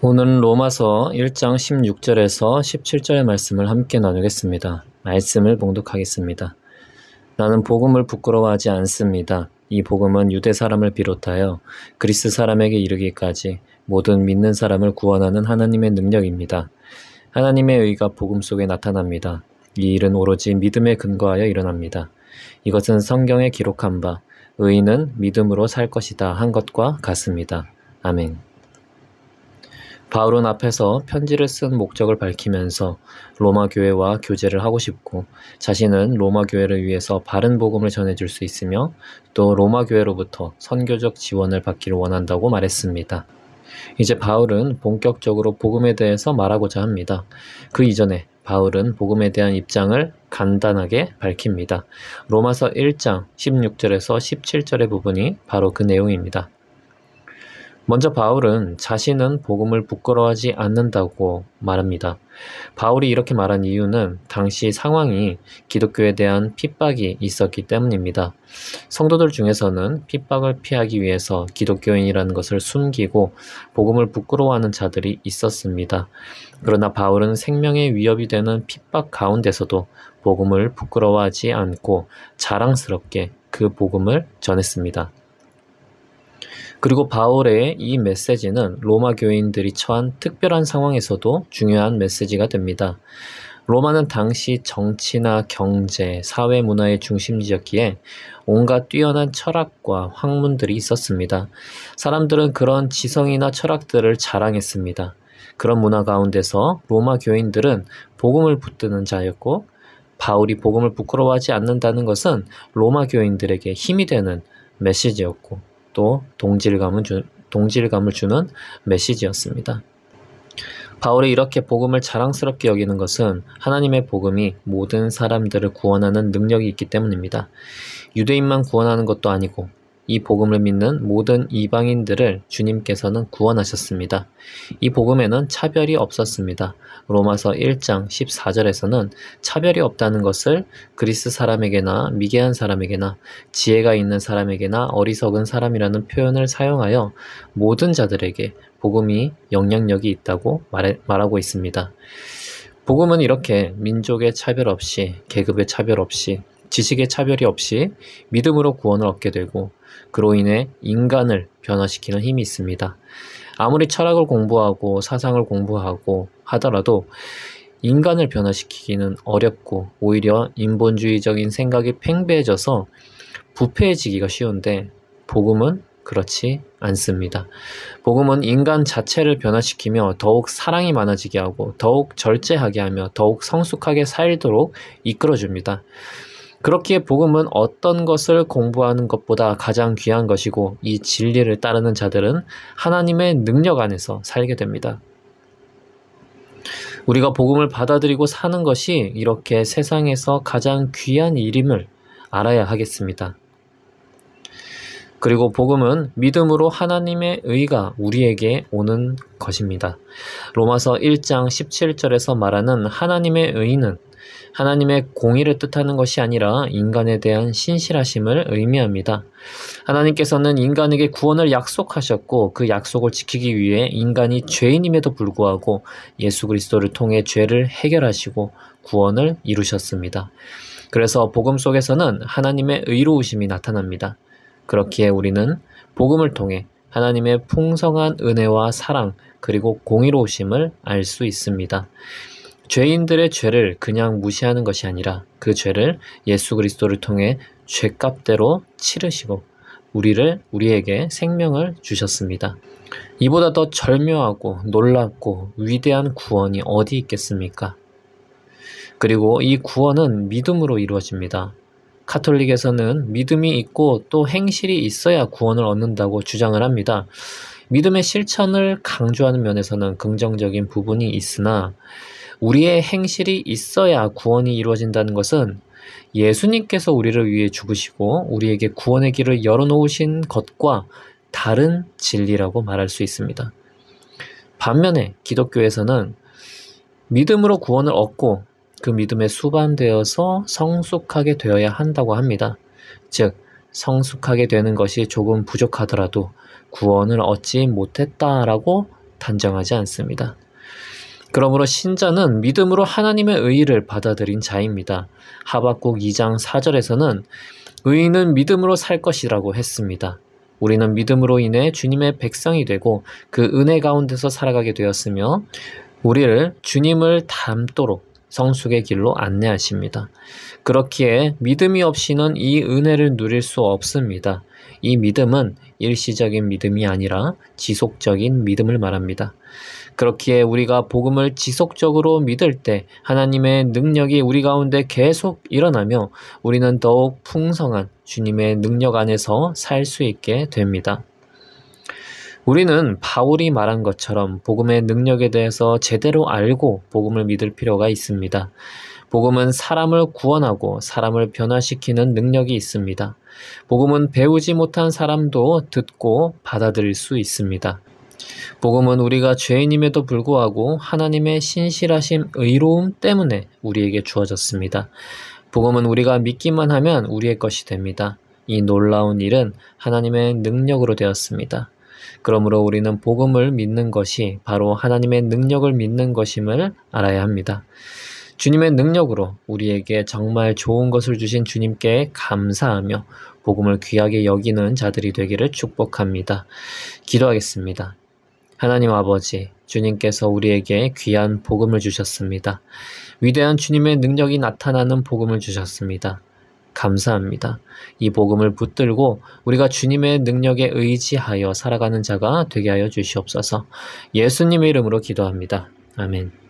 오늘은 로마서 1장 16절에서 17절의 말씀을 함께 나누겠습니다. 말씀을 봉독하겠습니다. 나는 복음을 부끄러워하지 않습니다. 이 복음은 유대 사람을 비롯하여 그리스 사람에게 이르기까지 모든 믿는 사람을 구원하는 하나님의 능력입니다. 하나님의 의가 복음 속에 나타납니다. 이 일은 오로지 믿음에 근거하여 일어납니다. 이것은 성경에 기록한 바 의인은 믿음으로 살 것이다 한 것과 같습니다. 아멘. 바울은 앞에서 편지를 쓴 목적을 밝히면서 로마 교회와 교제를 하고 싶고 자신은 로마 교회를 위해서 바른 복음을 전해줄 수 있으며 또 로마 교회로부터 선교적 지원을 받기를 원한다고 말했습니다. 이제 바울은 본격적으로 복음에 대해서 말하고자 합니다. 그 이전에 바울은 복음에 대한 입장을 간단하게 밝힙니다. 로마서 1장 16절에서 17절의 부분이 바로 그 내용입니다. 먼저 바울은 자신은 복음을 부끄러워하지 않는다고 말합니다. 바울이 이렇게 말한 이유는 당시 상황이 기독교에 대한 핍박이 있었기 때문입니다. 성도들 중에서는 핍박을 피하기 위해서 기독교인이라는 것을 숨기고 복음을 부끄러워하는 자들이 있었습니다. 그러나 바울은 생명의 위협이 되는 핍박 가운데서도 복음을 부끄러워하지 않고 자랑스럽게 그 복음을 전했습니다. 그리고 바울의 이 메시지는 로마 교인들이 처한 특별한 상황에서도 중요한 메시지가 됩니다. 로마는 당시 정치나 경제, 사회 문화의 중심지였기에 온갖 뛰어난 철학과 학문들이 있었습니다. 사람들은 그런 지성이나 철학들을 자랑했습니다. 그런 문화 가운데서 로마 교인들은 복음을 붙드는 자였고 바울이 복음을 부끄러워하지 않는다는 것은 로마 교인들에게 힘이 되는 메시지였고 또 동질감을 주는 메시지였습니다. 바울이 이렇게 복음을 자랑스럽게 여기는 것은 하나님의 복음이 모든 사람들을 구원하는 능력이 있기 때문입니다. 유대인만 구원하는 것도 아니고 이 복음을 믿는 모든 이방인들을 주님께서는 구원하셨습니다. 이 복음에는 차별이 없었습니다. 로마서 1장 14절에서는 차별이 없다는 것을 그리스 사람에게나 미개한 사람에게나 지혜가 있는 사람에게나 어리석은 사람이라는 표현을 사용하여 모든 자들에게 복음이 영향력이 있다고 말하고 있습니다. 복음은 이렇게 민족의 차별 없이, 계급의 차별 없이, 지식의 차별이 없이 믿음으로 구원을 얻게 되고 그로 인해 인간을 변화시키는 힘이 있습니다. 아무리 철학을 공부하고 사상을 공부하고 하더라도 인간을 변화시키기는 어렵고 오히려 인본주의적인 생각이 팽배해져서 부패해지기가 쉬운데 복음은 그렇지 않습니다. 복음은 인간 자체를 변화시키며 더욱 사랑이 많아지게 하고 더욱 절제하게 하며 더욱 성숙하게 살도록 이끌어줍니다. 그렇기에 복음은 어떤 것을 공부하는 것보다 가장 귀한 것이고 이 진리를 따르는 자들은 하나님의 능력 안에서 살게 됩니다. 우리가 복음을 받아들이고 사는 것이 이렇게 세상에서 가장 귀한 일임을 알아야 하겠습니다. 그리고 복음은 믿음으로 하나님의 의가 우리에게 오는 것입니다. 로마서 1장 17절에서 말하는 하나님의 의는 하나님의 공의를 뜻하는 것이 아니라 인간에 대한 신실하심을 의미합니다. 하나님께서는 인간에게 구원을 약속하셨고 그 약속을 지키기 위해 인간이 죄인임에도 불구하고 예수 그리스도를 통해 죄를 해결하시고 구원을 이루셨습니다. 그래서 복음 속에서는 하나님의 의로우심이 나타납니다. 그렇기에 우리는 복음을 통해 하나님의 풍성한 은혜와 사랑 그리고 공의로우심을 알 수 있습니다. 죄인들의 죄를 그냥 무시하는 것이 아니라 그 죄를 예수 그리스도를 통해 죄값대로 치르시고 우리에게 생명을 주셨습니다. 이보다 더 절묘하고 놀랍고 위대한 구원이 어디 있겠습니까? 그리고 이 구원은 믿음으로 이루어집니다. 가톨릭에서는 믿음이 있고 또 행실이 있어야 구원을 얻는다고 주장을 합니다. 믿음의 실천을 강조하는 면에서는 긍정적인 부분이 있으나 우리의 행실이 있어야 구원이 이루어진다는 것은 예수님께서 우리를 위해 죽으시고 우리에게 구원의 길을 열어놓으신 것과 다른 진리라고 말할 수 있습니다. 반면에 기독교에서는 믿음으로 구원을 얻고 그 믿음에 수반되어서 성숙하게 되어야 한다고 합니다. 즉, 성숙하게 되는 것이 조금 부족하더라도 구원을 얻지 못했다라고 단정하지 않습니다. 그러므로 신자는 믿음으로 하나님의 의의를 받아들인 자입니다. 하박국 2장 4절에서는 의인은 믿음으로 살 것이라고 했습니다. 우리는 믿음으로 인해 주님의 백성이 되고 그 은혜 가운데서 살아가게 되었으며 우리를 주님을 닮도록 성숙의 길로 안내하십니다. 그렇기에 믿음이 없이는 이 은혜를 누릴 수 없습니다. 이 믿음은 일시적인 믿음이 아니라 지속적인 믿음을 말합니다. 그렇기에 우리가 복음을 지속적으로 믿을 때 하나님의 능력이 우리 가운데 계속 일어나며 우리는 더욱 풍성한 주님의 능력 안에서 살 수 있게 됩니다. 우리는 바울이 말한 것처럼 복음의 능력에 대해서 제대로 알고 복음을 믿을 필요가 있습니다. 복음은 사람을 구원하고 사람을 변화시키는 능력이 있습니다. 복음은 배우지 못한 사람도 듣고 받아들일 수 있습니다. 복음은 우리가 죄인임에도 불구하고 하나님의 신실하심, 의로움 때문에 우리에게 주어졌습니다. 복음은 우리가 믿기만 하면 우리의 것이 됩니다. 이 놀라운 일은 하나님의 능력으로 되었습니다. 그러므로 우리는 복음을 믿는 것이 바로 하나님의 능력을 믿는 것임을 알아야 합니다. 주님의 능력으로 우리에게 정말 좋은 것을 주신 주님께 감사하며 복음을 귀하게 여기는 자들이 되기를 축복합니다. 기도하겠습니다. 하나님 아버지, 주님께서 우리에게 귀한 복음을 주셨습니다. 위대한 주님의 능력이 나타나는 복음을 주셨습니다. 감사합니다. 이 복음을 붙들고 우리가 주님의 능력에 의지하여 살아가는 자가 되게 하여 주시옵소서. 예수님의 이름으로 기도합니다. 아멘.